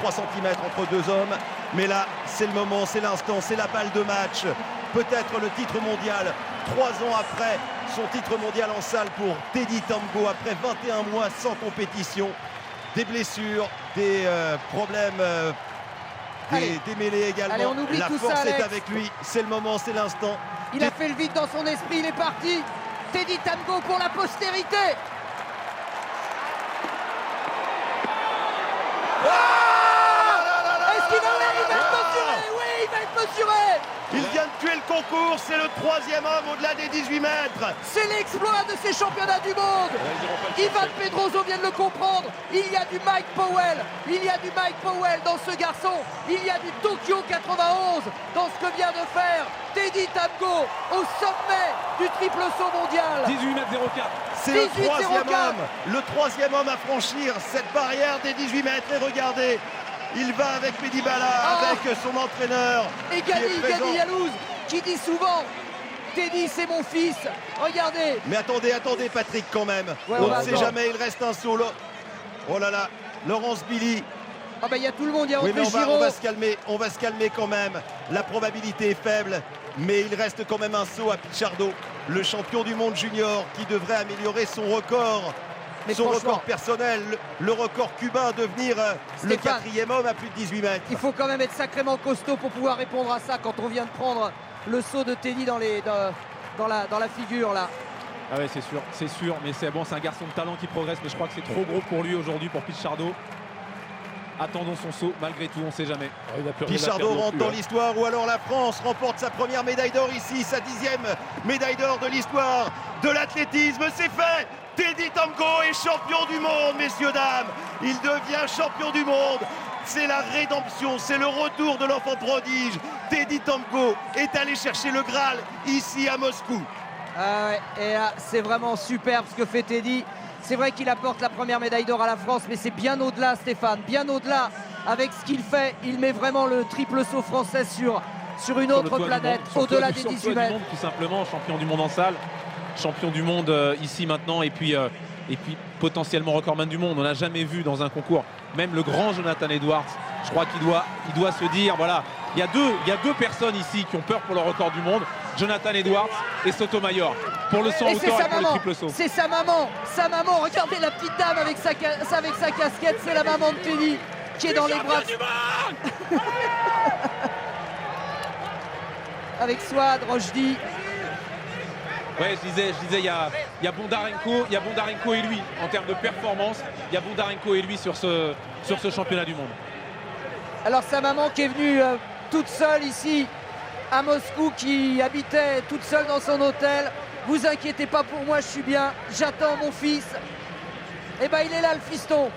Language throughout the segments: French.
3 cm entre deux hommes, mais là c'est le moment, c'est l'instant, c'est la balle de match, peut-être le titre mondial 3 ans après son titre mondial en salle pour Teddy Tamgho, après 21 mois sans compétition, des blessures, des problèmes, des mêlées également. Allez, on oublie la tout force ça, est Alex. avec lui, c'est le moment, c'est l'instant. Il a fait le vide dans son esprit, il est parti. Teddy Tamgho pour la postérité. Est-ce qu'il va être mesuré? Oui, il va être mesuré. Il vient de tuer le concours, c'est le 3e homme au-delà des 18 mètres. C'est l'exploit de ces championnats du monde. Ivan Pedroso vient de le comprendre. Il y a du Mike Powell. Il y a du Mike Powell dans ce garçon. Il y a du Tokyo 91 dans ce que vient de faire Teddy Tamgho au sommet du triple saut mondial. 18,04 m. C'est le 18,04. troisième homme à franchir cette barrière des 18 mètres. Et regardez, il va avec Mehdi Bala, avec son entraîneur. Et qui est présent. Gadi Yalouz qui dit souvent Teddy c'est mon fils. Regardez. Mais attendez Patrick quand même. Ouais, on on ne sait attend. jamais, il reste un solo. Oh là là, Laurence Billy. Ah bah il y a tout le monde, il y a Oui, mais André on Giraud. va se calmer quand même. La probabilité est faible, mais il reste quand même un saut à Pichardo, le champion du monde junior, qui devrait améliorer son record. Mais Son franchement, record personnel, le record cubain, devenir le Stéphane, 4e homme à plus de 18 mètres. il faut quand même être sacrément costaud pour pouvoir répondre à ça quand on vient de prendre le saut de Teddy dans la figure là. Ah ouais, c'est sûr, mais c'est bon, c'est un garçon de talent qui progresse, mais je crois que c'est trop gros pour lui aujourd'hui, pour Pichardo. Attendons son saut, malgré tout, on ne sait jamais. Pichardo rentre dans l'histoire, ou alors la France remporte sa première médaille d'or ici, sa 10e médaille d'or de l'histoire de l'athlétisme. C'est fait. Teddy Tamgho est champion du monde, messieurs, dames. Il devient champion du monde. C'est la rédemption, c'est le retour de l'enfant prodige. Teddy Tamgho est allé chercher le Graal ici à Moscou. Ah ouais, et là, c'est vraiment superbe ce que fait Teddy. C'est vrai qu'il apporte la première médaille d'or à la France, mais c'est bien au-delà, Stéphane, bien au-delà. Avec ce qu'il fait, il met vraiment le triple saut français sur une autre planète, au-delà des 18 mètres. Tout simplement, champion du monde en salle, champion du monde ici maintenant, et puis potentiellement recordman du monde. On n'a jamais vu dans un concours, même le grand Jonathan Edwards, je crois qu'il doit se dire, voilà, il y a deux personnes ici qui ont peur pour le record du monde, Jonathan Edwards et Sotomayor, pour le saut en hauteur et pour le triple saut. C'est sa maman, regardez la petite dame avec sa casquette, c'est la maman de Teddy qui est dans les bras. Avec Swad, Rochdi. Ouais, je disais, il y a Bondarenko et lui en termes de performance. Il y a Bondarenko et lui sur ce championnat du monde. Alors sa maman qui est venue toute seule ici à Moscou, qui habitait toute seule dans son hôtel. Vous inquiétez pas pour moi, je suis bien. J'attends mon fils. Et ben il est là le fiston.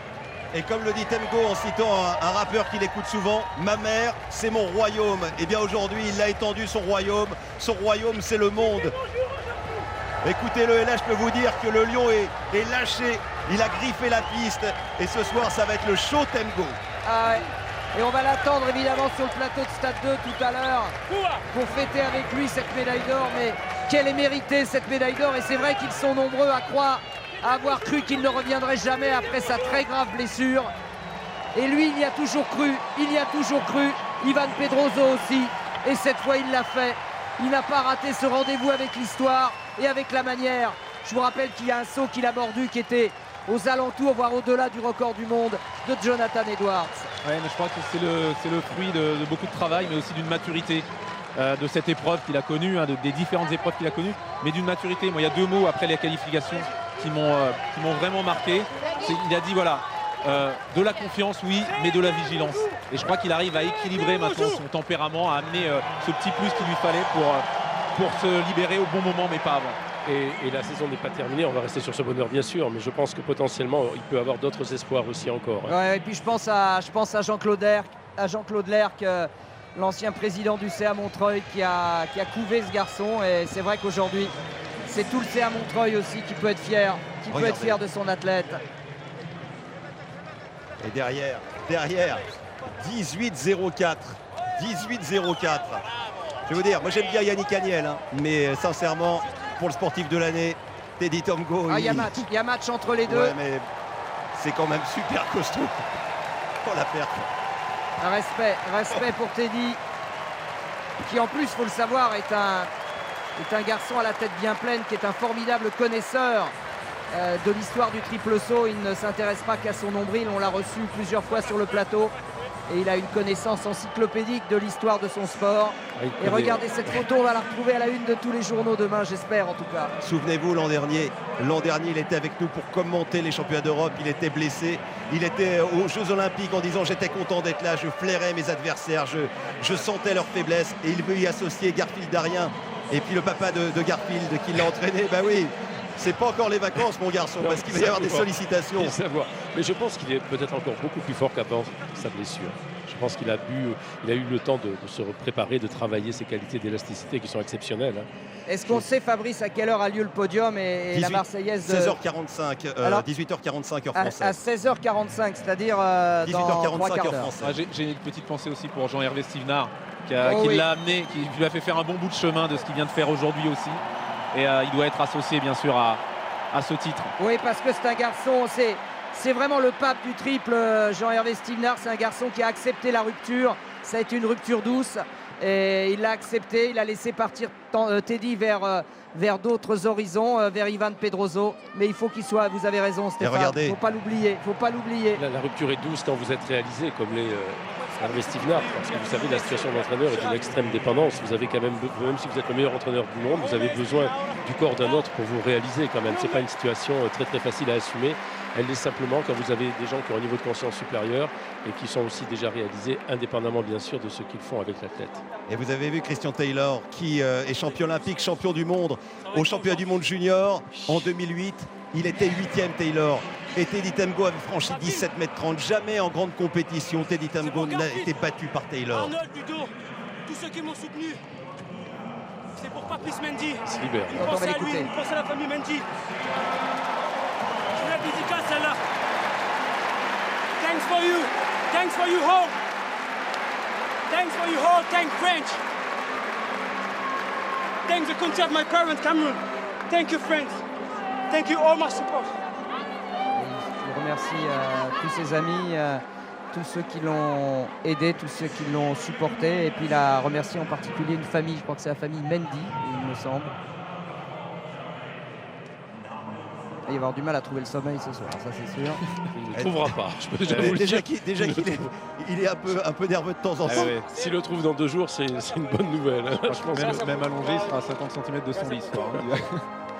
Et comme le dit Tamgho en citant un rappeur qu'il écoute souvent, ma mère, c'est mon royaume. Et bien aujourd'hui, il a étendu son royaume. Son royaume, c'est le monde. Écoutez-le, et là, je peux vous dire que le lion est lâché. Il a griffé la piste. Et ce soir, ça va être le show Tamgho. Ah ouais. Et on va l'attendre évidemment sur le plateau de Stade 2 tout à l'heure pour fêter avec lui cette médaille d'or. Mais quelle est méritée cette médaille d'or. Et c'est vrai qu'ils sont nombreux à croire, à avoir cru qu'il ne reviendrait jamais après sa très grave blessure. Et lui, il y a toujours cru. Ivan Pedroso aussi. Et cette fois, il l'a fait. Il n'a pas raté ce rendez-vous avec l'histoire et avec la manière. Je vous rappelle qu'il y a un saut qu'il a mordu qui était aux alentours, voire au-delà du record du monde de Jonathan Edwards. Ouais, mais je crois que c'est le fruit de beaucoup de travail, mais aussi d'une maturité de cette épreuve qu'il a connue, des différentes épreuves qu'il a connues, mais d'une maturité. Moi, il y a deux mots après les qualifications qui m'ont vraiment marqué. Il a dit, voilà, de la confiance, oui, mais de la vigilance. Et je crois qu'il arrive à équilibrer maintenant son tempérament, à amener ce petit plus qu'il lui fallait pour se libérer au bon moment, mais pas avant. Et la saison n'est pas terminée, on va rester sur ce bonheur bien sûr, mais je pense que potentiellement il peut avoir d'autres espoirs aussi encore. Ouais, et puis je pense à Jean-Claude Lerck, l'ancien président du CA Montreuil qui a couvé ce garçon. Et c'est vrai qu'aujourd'hui, c'est tout le CA Montreuil aussi qui peut être fier, de son athlète. Et derrière, 18-04. 18-04. Je vais vous dire, moi j'aime bien Yannick Agnel, hein, mais sincèrement, pour le sportif de l'année, Teddy Tamgho. Il y a match entre les deux. Ouais, mais c'est quand même super costaud. Oh la perte. Respect pour Teddy, qui en plus, il faut le savoir, est un garçon à la tête bien pleine, qui est un formidable connaisseur de l'histoire du triple saut. Il ne s'intéresse pas qu'à son nombril, on l'a reçu plusieurs fois sur le plateau. Et il a une connaissance encyclopédique de l'histoire de son sport. Et regardez cette photo, on va la retrouver à la une de tous les journaux demain, j'espère en tout cas. Souvenez-vous, l'an dernier, il était avec nous pour commenter les championnats d'Europe. Il était blessé. Il était aux Jeux Olympiques en disant j'étais content d'être là, je flairais mes adversaires, je sentais leur faiblesse. Et il veut y associer Garfield Darien. Et puis le papa de Garfield qui l'a entraîné. Bah oui, c'est pas encore les vacances, mon garçon, parce qu'il va y avoir des sollicitations. Mais je pense qu'il est peut-être encore beaucoup plus fort qu'avant sa blessure. Je pense qu'il a eu le temps de se préparer, de travailler ses qualités d'élasticité qui sont exceptionnelles. Est-ce qu'on sait, Fabrice, à quelle heure a lieu le podium et la Marseillaise 16h45, 18h45 heure française. À 16h45, c'est-à-dire 18h45 heure française. J'ai une petite pensée aussi pour Jean-Hervé Stivnard, qui l'a amené, qui lui a fait faire un bon bout de chemin de ce qu'il vient de faire aujourd'hui aussi. Et il doit être associé, bien sûr, à ce titre. Oui, parce que c'est un garçon, c'est vraiment le pape du triple, Jean-Hervé Stivnard. C'est un garçon qui a accepté la rupture. Ça a été une rupture douce. Et il l'a accepté. Il a laissé partir Teddy vers d'autres horizons, vers Ivan Pedroso. Mais il faut qu'il soit, vous avez raison, Stéphane. Il ne faut pas l'oublier. La rupture est douce quand vous êtes réalisé, comme les Hervé Stivnard, parce que vous savez, la situation d'entraîneur est d'une extrême dépendance. Vous avez quand même si vous êtes le meilleur entraîneur du monde, vous avez besoin du corps d'un autre pour vous réaliser quand même. C'est pas une situation très très facile à assumer. Elle l'est simplement quand vous avez des gens qui ont un niveau de conscience supérieur et qui sont aussi déjà réalisés, indépendamment bien sûr de ce qu'ils font avec l'athlète. Et vous avez vu Christian Taylor, qui est champion olympique, champion du monde, au championnat du monde junior en 2008. Il était 8e Taylor. Et Teddy Temgo avait franchi 17,30 m. Jamais en grande compétition, Teddy Temgo n'a été battu par Taylor. Arnold, Ludo, tous ceux qui m'ont soutenu, c'est pour Patrice Mendy. Il se libère. Une pensée à lui, une pensée à la famille Mendy. Je la dédicace celle-là. Thanks for you. Thanks for you all. Thanks for you all. Thank French. Thank the country of my parents, Cameroon. Thank you, friends. Thank you all my support. Il remercie tous ses amis, tous ceux qui l'ont aidé, tous ceux qui l'ont supporté. Et puis il a remercié en particulier une famille, je crois que c'est la famille Mendy, il me semble. Il va y avoir du mal à trouver le sommeil ce soir, ça c'est sûr. Il ne le trouvera pas. Je peux déjà vous le déjà dire. qu'il est un peu nerveux de temps en temps. S'il le trouve dans 2 jours, c'est une bonne nouvelle. Je pense même allongé, il sera à 50 cm de son lit.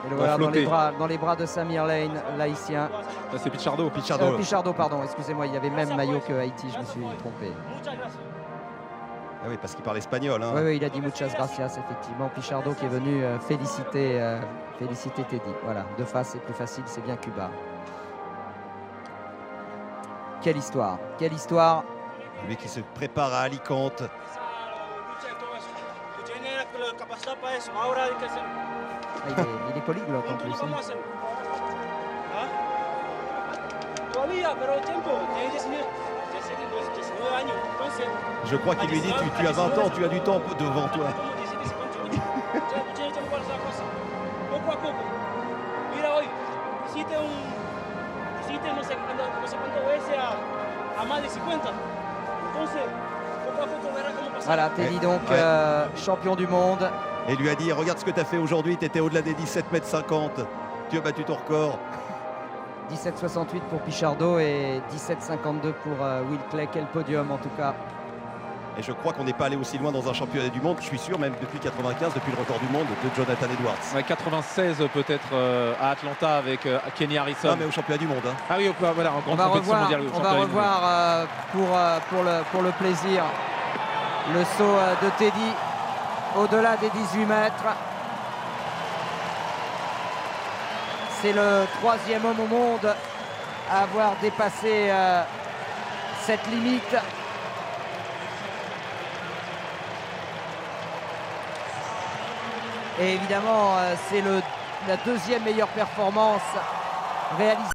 Et le voilà dans les bras de Samir Lane, l'haïtien. C'est Pichardo. Pichardo, pardon, excusez-moi, il y avait même maillot que Haïti, je me suis trompé. Ah oui, parce qu'il parle espagnol. Hein. Oui, il a dit muchas gracias, effectivement. Pichardo qui est venu féliciter Teddy. Voilà, de face, c'est plus facile, c'est bien Cuba. Quelle histoire, quelle histoire. Lui qui se prépare à Alicante. Il est polyglotte en plus. Je crois qu'il lui dit tu as 20 ans, tu as du temps devant toi. Voilà, Teddy donc champion du monde. Et lui a dit regarde ce que tu as fait aujourd'hui, tu étais au-delà des 17,50 m. Tu as battu ton record. 17,68 pour Pichardo et 17,52 pour Will Clay. Quel podium en tout cas. Et je crois qu'on n'est pas allé aussi loin dans un championnat du monde, je suis sûr, même depuis 95, depuis le record du monde de Jonathan Edwards. Ouais, 96 peut-être à Atlanta avec Kenny Harrison. Non mais au championnat du monde. Hein. Ah oui, voilà, en grande compétition mondiale. On va revoir pour le plaisir le saut de Teddy au-delà des 18 mètres. C'est le 3e homme au monde à avoir dépassé cette limite. Et évidemment, c'est la 2e meilleure performance réalisée.